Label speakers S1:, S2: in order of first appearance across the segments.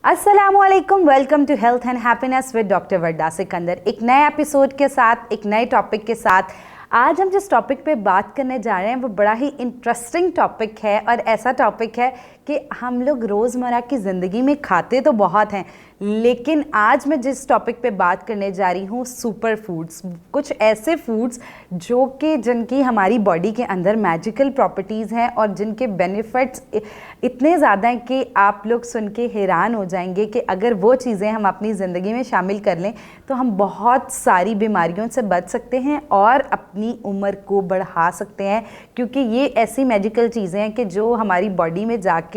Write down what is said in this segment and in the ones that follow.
S1: अस्सलामुअलैकुम, welcome to health and happiness with doctor Warda Sikandar. एक नए एपिसोड के साथ, एक नए टॉपिक के साथ। आज हम जिस टॉपिक पे बात करने जा रहे हैं वो बड़ा ही इंटरेस्टिंग टॉपिक है और ऐसा टॉपिक है कि हम लोग रोज़मर्रा की ज़िंदगी में खाते तो बहुत हैं, लेकिन आज मैं जिस टॉपिक पे बात करने जा रही हूँ सुपर फूड्स, कुछ ऐसे फूड्स जो कि जिनकी हमारी बॉडी के अंदर मैजिकल प्रॉपर्टीज़ हैं और जिनके बेनिफिट्स इतने ज़्यादा हैं कि आप लोग सुन के हैरान हो जाएंगे कि अगर वो चीज़ें हम अपनी ज़िंदगी में शामिल कर लें तो हम बहुत सारी बीमारियों से बच सकते हैं और अपनी उम्र को बढ़ा सकते हैं, क्योंकि ये ऐसी मैजिकल चीज़ें हैं कि जो हमारी बॉडी में जाके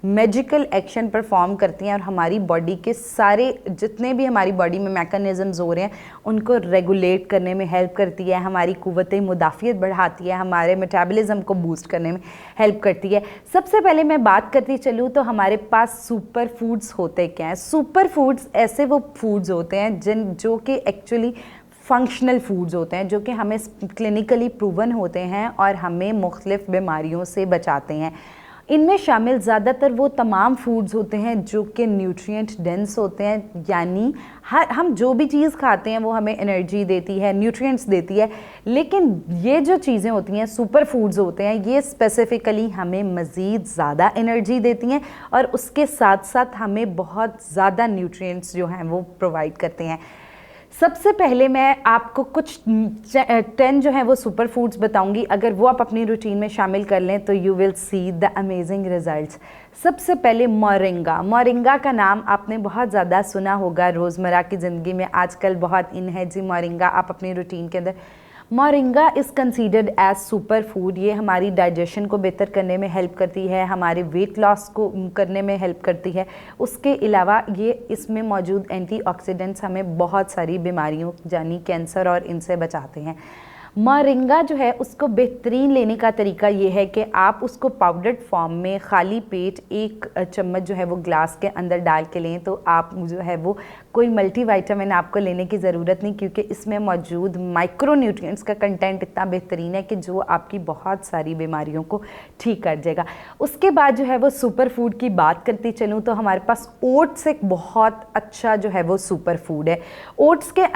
S1: मैजिकल एक्शन परफॉर्म करती हैं और हमारी बॉडी के सारे जितने भी हमारी बॉडी में मैकेनिज़म्स हो रहे हैं उनको रेगुलेट करने में हेल्प करती है, हमारी कुव्वत मुदाफ़ियत बढ़ाती है, हमारे मेटाबॉलिज्म को बूस्ट करने में हेल्प करती है। सबसे पहले मैं बात करती चलूँ तो हमारे पास सुपर फूड्स होते क्या हैं। सुपर फूड्स ऐसे वो फूड्स होते हैं जो कि एक्चुअली फंक्शनल फूड्स होते हैं, जो कि हमें क्लिनिकली प्रूवन होते हैं और हमें मुख्तलिफ बीमारियों से बचाते हैं। इनमें शामिल ज़्यादातर वो तमाम फूड्स होते हैं जो कि न्यूट्रिएंट डेंस होते हैं, यानी हम जो भी चीज़ खाते हैं वो हमें एनर्जी देती है, न्यूट्रिएंट्स देती है। लेकिन ये जो चीज़ें होती हैं सुपर फूड्स होते हैं, ये स्पेसिफ़िकली हमें मज़ीद ज़्यादा एनर्जी देती हैं और उसके साथ साथ हमें बहुत ज़्यादा न्यूट्रिएंट्स जो हैं वो प्रोवाइड करते हैं। सबसे पहले मैं आपको कुछ 10 जो है वो सुपर फूड्स बताऊंगी। अगर वो आप अपनी रूटीन में शामिल कर लें तो you will see the amazing results. सबसे पहले मोरिंगा। मोरिंगा का नाम आपने बहुत ज़्यादा सुना होगा, रोज़मर्रा की ज़िंदगी में आजकल बहुत इन है जी मोरिंगा। आप अपनी रूटीन के अंदर moringa is considered as super food. ये हमारी डाइजेशन को बेहतर करने में हेल्प करती है, हमारे वेट लॉस को करने में हेल्प करती है। उसके अलावा ये इसमें मौजूद एंटीऑक्सीडेंट्स हमें बहुत सारी बीमारियों यानी कैंसर और इनसे बचाते हैं। मोरिंगा जो है उसको बेहतरीन लेने का तरीका ये है कि आप उसको पाउडर्ड फॉर्म में खाली पेट 1 चम्मच जो है वो ग्लास के अंदर डाल के लें तो आप जो है वो कोई मल्टीविटामिन आपको लेने की ज़रूरत नहीं, क्योंकि इसमें मौजूद माइक्रो न्यूट्रिएंट्स का कंटेंट इतना बेहतरीन है कि जो आपकी बहुत सारी बीमारियों को ठीक कर देगा। उसके बाद जो है वो सुपर फूड की बात करती चलूँ तो हमारे पास ओट्स एक बहुत अच्छा जो है वो सुपर फूड है। ओट्स के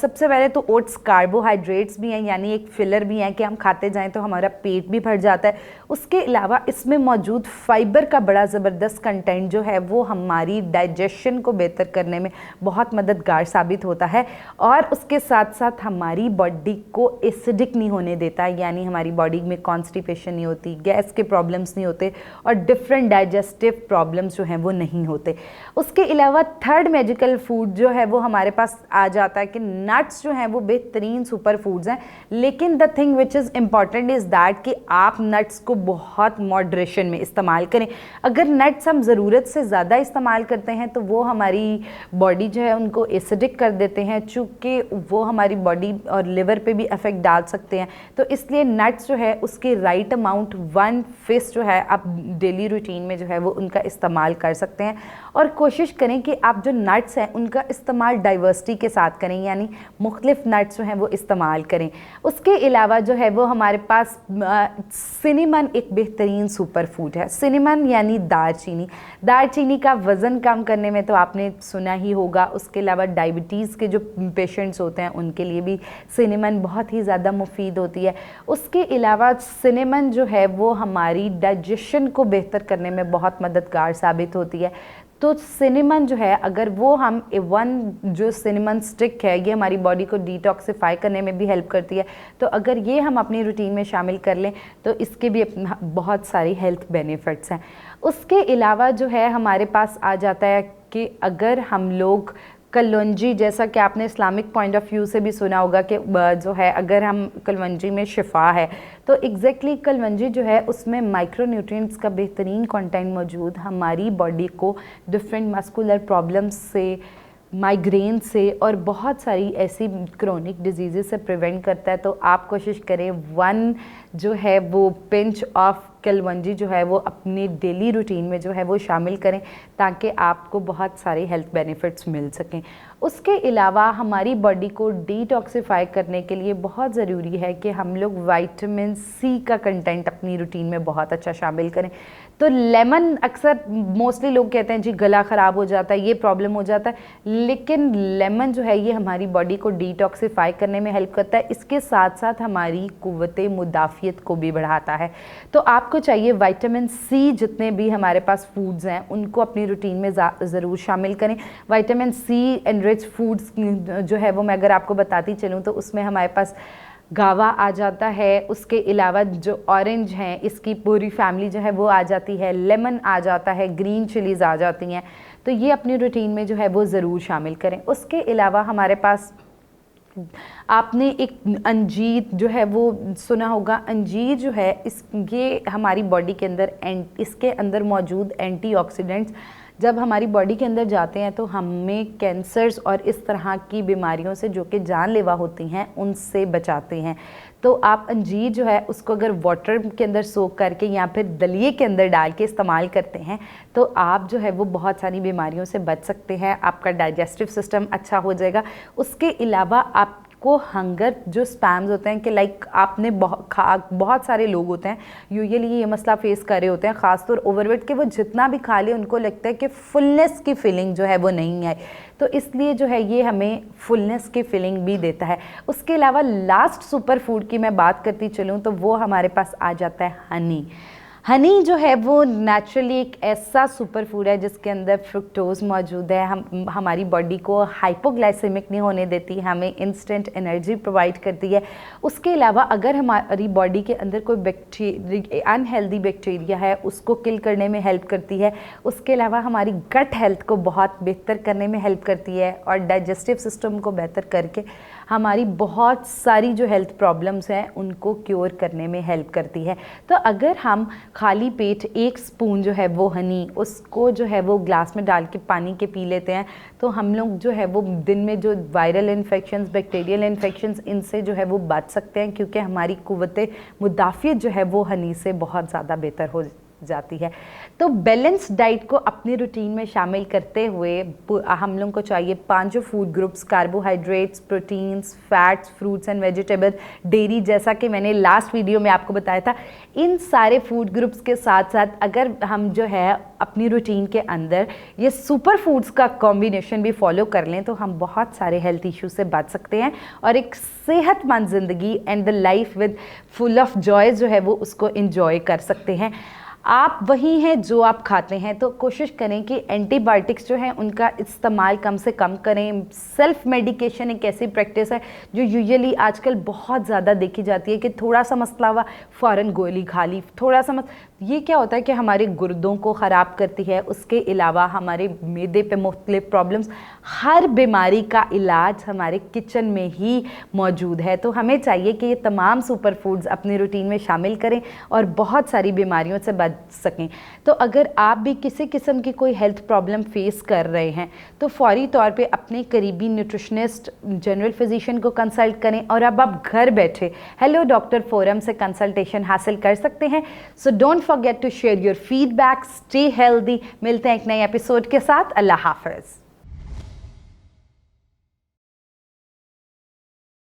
S1: सबसे पहले तो ओट्स कार्बोहाइड्रेट्स भी हैं, यानी एक फिलर भी है कि हम खाते जाएं तो हमारा पेट भी भर जाता है। उसके अलावा इसमें मौजूद फाइबर का बड़ा ज़बरदस्त कंटेंट जो है वो हमारी डाइजेशन को बेहतर करने में बहुत मददगार साबित होता है और उसके साथ साथ हमारी बॉडी को एसिडिक नहीं होने देता, यानी हमारी बॉडी में कॉन्स्टिपेशन नहीं होती, गैस के प्रॉब्लम्स नहीं होते और डिफरेंट डाइजेस्टिव प्रॉब्लम्स जो हैं वो नहीं होते। उसके अलावा थर्ड मैजिकल फूड जो है वो हमारे पास आ जाता है कि नट्स जो हैं वो बेहतरीन सुपर फूड्स हैं, लेकिन the thing which is important is that कि आप नट्स को बहुत मॉडरेशन में इस्तेमाल करें। अगर नट्स हम ज़रूरत से ज़्यादा इस्तेमाल करते हैं तो वो हमारी बॉडी जो है उनको एसिडिक कर देते हैं, चूँकि वो हमारी बॉडी और लिवर पे भी इफ़ेक्ट डाल सकते हैं। तो इसलिए नट्स जो है उसके राइट अमाउंट 1/5 जो है आप डेली रूटीन में जो है वो उनका इस्तेमाल कर सकते हैं और कोशिश करें कि आप जो नट्स हैं उनका इस्तेमाल डाइवर्सिटी के साथ करें, यानी मुख्तलिफ नट्स जो हैं वो इस्तेमाल करें। उसके अलावा जो है वो हमारे पास सिनेमन एक बेहतरीन सुपर फूड है। सिनेमन यानी दालचीनी। दालचीनी का वज़न कम करने में तो आपने सुना ही होगा। उसके अलावा डायबिटीज़ के जो पेशेंट्स होते हैं उनके लिए भी सिनेमन बहुत ही ज़्यादा मुफीद होती है। उसके अलावा सिनेमन जो है वो हमारी डाइजेशन को बेहतर करने में बहुत मददगार साबित होती है। तो सिनेमन जो है अगर वो हम जो सिनेमन स्टिक है ये हमारी बॉडी को डिटॉक्सिफाई करने में भी हेल्प करती है, तो अगर ये हम अपनी रूटीन में शामिल कर लें तो इसके भी बहुत सारी हेल्थ बेनिफिट्स हैं। उसके अलावा जो है हमारे पास आ जाता है कि अगर हम लोग कलौंजी, जैसा कि आपने इस्लामिक पॉइंट ऑफ व्यू से भी सुना होगा कि जो है अगर हम कलौंजी में शिफा है तो एग्जैक्टली कलौंजी जो है उसमें माइक्रो न्यूट्रिएंट्स का बेहतरीन कंटेंट मौजूद हमारी बॉडी को डिफरेंट मस्कुलर प्रॉब्लम्स से, माइग्रेन से और बहुत सारी ऐसी क्रोनिक डिजीज़ से प्रिवेंट करता है। तो आप कोशिश करें 1 जो है वो पिंच ऑफ कलवंजी जो है वो अपने डेली रूटीन में जो है वो शामिल करें ताकि आपको बहुत सारे हेल्थ बेनिफिट्स मिल सकें। उसके अलावा हमारी बॉडी को डिटॉक्सिफाई करने के लिए बहुत ज़रूरी है कि हम लोग विटामिन सी का कंटेंट अपनी रूटीन में बहुत अच्छा शामिल करें। तो लेमन, अक्सर मोस्टली लोग कहते हैं जी गला ख़राब हो जाता है, ये प्रॉब्लम हो जाता है, लेकिन लेमन जो है ये हमारी बॉडी को डिटॉक्सिफाई करने में हेल्प करता है। इसके साथ साथ हमारी कुव्वत मुदाफ़ियत को भी बढ़ाता है। तो आपको चाहिए विटामिन सी जितने भी हमारे पास फूड्स हैं उनको अपनी रूटीन में ज़रूर शामिल करें। विटामिन सी एनरिच फूड्स जो है वो मैं अगर आपको बताती चलूँ तो उसमें हमारे पास गावा आ जाता है, उसके अलावा जो ऑरेंज हैं इसकी पूरी फैमिली जो है वो आ जाती है, लेमन आ जाता है, ग्रीन चिलीज़ आ जाती हैं। तो ये अपनी रूटीन में जो है वो ज़रूर शामिल करें। उसके अलावा हमारे पास आपने एक अंजीर जो है वो सुना होगा। अंजीर जो है ये हमारी बॉडी के अंदर इसके अंदर मौजूद एंटीऑक्सीडेंट्स जब हमारी बॉडी के अंदर जाते हैं तो हमें कैंसर्स और इस तरह की बीमारियों से जो कि जानलेवा होती हैं उनसे बचाते हैं। तो आप अंजीर जो है उसको अगर वाटर के अंदर सोक करके या फिर दलिए के अंदर डाल के इस्तेमाल करते हैं तो आप जो है वो बहुत सारी बीमारियों से बच सकते हैं, आपका डाइजेस्टिव सिस्टम अच्छा हो जाएगा। उसके अलावा आप को हंगर जो स्पैम्स होते हैं कि लाइक आपने बहुत सारे लोग होते हैं यूजुअली ये मसला फेस कर रहे होते हैं, ख़ासतौर ओवरवेट के, वो जितना भी खा ले उनको लगता है कि फुलनेस की फीलिंग जो है वो नहीं है, तो इसलिए जो है ये हमें फुलनेस की फीलिंग भी देता है। उसके अलावा लास्ट सुपर फूड की मैं बात करती चलूँ तो वो हमारे पास आ जाता है हनी। हनी जो है वो नेचुरली एक ऐसा सुपर फूड है जिसके अंदर फ्रुक्टोज मौजूद है। हमारी बॉडी को हाइपोग्लाइसेमिक नहीं होने देती, हमें इंस्टेंट एनर्जी प्रोवाइड करती है। उसके अलावा अगर हमारी बॉडी के अंदर कोई अनहेल्दी बैक्टीरिया है उसको किल करने में हेल्प करती है। उसके अलावा हमारी गट हेल्थ को बहुत बेहतर करने में हेल्प करती है और डाइजेस्टिव सिस्टम को बेहतर करके हमारी बहुत सारी जो हेल्थ प्रॉब्लम्स हैं उनको क्योर करने में हेल्प करती है। तो अगर हम खाली पेट 1 स्पून जो है वो हनी उसको जो है वो ग्लास में डाल के पानी के पी लेते हैं तो हम लोग जो है वो दिन में जो वायरल इन्फेक्शंस, बैक्टीरियल इन्फेक्शंस, इनसे जो है वो बच सकते हैं क्योंकि हमारी कुव्वत मुदाफ़ियत जो है वो हनी से बहुत ज़्यादा बेहतर हो जाती है। तो बैलेंस डाइट को अपनी रूटीन में शामिल करते हुए हम लोगों को चाहिए 5 food groups: carbohydrates, proteins, fats, fruits and vegetable, dairy, जैसा कि मैंने लास्ट वीडियो में आपको बताया था। इन सारे फूड ग्रुप्स के साथ साथ अगर हम जो है अपनी रूटीन के अंदर ये सुपर फूड्स का कॉम्बिनेशन भी फॉलो कर लें तो हम बहुत सारे हेल्थ इश्यूज से बच सकते हैं और एक सेहतमंद ज़िंदगी and the life with full of joys जो है वो उसको इंजॉय कर सकते हैं। आप वही हैं जो आप खाते हैं, तो कोशिश करें कि एंटीबायोटिक्स जो हैं उनका इस्तेमाल कम से कम करें। सेल्फ मेडिकेशन एक ऐसी प्रैक्टिस है जो यूजुअली आजकल बहुत ज़्यादा देखी जाती है कि थोड़ा सा मसला हुआ फ़ौरन गोली खा ली, थोड़ा सा ये क्या होता है कि हमारे गुर्दों को ख़राब करती है। उसके अलावा हमारे मैदे पे मुख्तलिफ प्रॉब्लम्स, हर बीमारी का इलाज हमारे किचन में ही मौजूद है। तो हमें चाहिए कि ये तमाम सुपर फूड्स अपनी रूटीन में शामिल करें और बहुत सारी बीमारियों से बच सकें। तो अगर आप भी किसी किस्म की कोई हेल्थ प्रॉब्लम फेस कर रहे हैं तो फौरी तौर पे अपने करीबी न्यूट्रिशनिस्ट, जनरल फिजिशियन को कंसल्ट करें और अब आप घर बैठे हेलो डॉक्टर फोरम से कंसल्टेशन हासिल कर सकते हैं। So don't forget to share your feedback. Stay healthy. मिलते हैं एक नए एपिसोड के साथ। अल्लाह हाफ़िज़।